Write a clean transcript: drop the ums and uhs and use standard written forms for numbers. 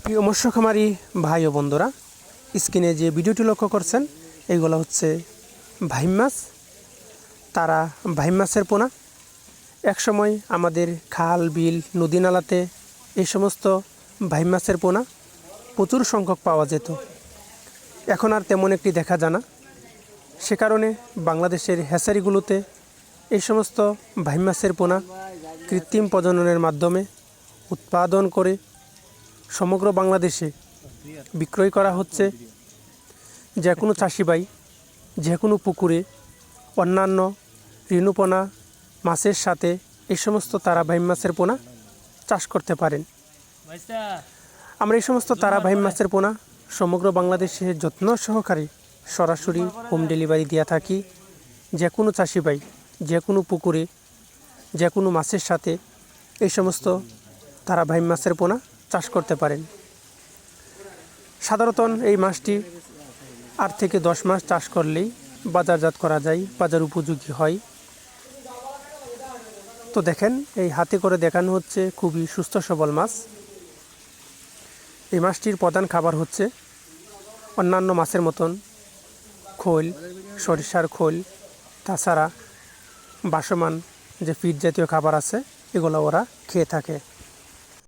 প্রিয় মৎস্য খামারি ভাই ও বন্ধুরা, স্ক্রিনে যে ভিডিওটি লক্ষ্য করছেন এইগুলো হচ্ছে ভাইম মাছ। তারা ভাইম মাছের পোনা। একসময় আমাদের খাল বিল নদী নালাতে এই সমস্ত ভাইম মাছের পোনা প্রচুর সংখ্যক পাওয়া যেত। এখন আর তেমন একটি দেখা যায় না। সে কারণে বাংলাদেশের হ্যাচারিগুলোতে এই সমস্ত ভাইম মাছের পোনা কৃত্রিম প্রজননের মাধ্যমে উৎপাদন করে সমগ্র বাংলাদেশে বিক্রয় করা হচ্ছে। যে কোনো চাষি ভাই যে কোনো পুকুরে অন্যান্য ঋণুপোনা মাছের সাথে এই সমস্ত তারা ভাইম মাছের পোনা চাষ করতে পারেন। আমরা এই সমস্ত তারা ভাইম মাছের পোনা সমগ্র বাংলাদেশে যত্ন সহকারে সরাসরি হোম ডেলিভারি দিয়ে থাকি। যে কোনো চাষি ভাই যে কোনো পুকুরে যে কোনো মাছের সাথে এই সমস্ত তারা ভাইম মাছের পোনা চাষ করতে পারেন। সাধারণত এই মাছটি 8 থেকে 10 মাস চাষ করলেই বাজারজাত করা যায়, বাজার উপযোগী হয়। তো দেখেন, এই হাতে করে দেখানো হচ্ছে খুবই সুস্থ সবল মাছ। এই মাছটির প্রধান খাবার হচ্ছে অন্যান্য মাছের মতন খোল, সরিষার খোল, তাছাড়া বাসমান যে ফিড জাতীয় খাবার আছে এগুলো ওরা খেয়ে থাকে।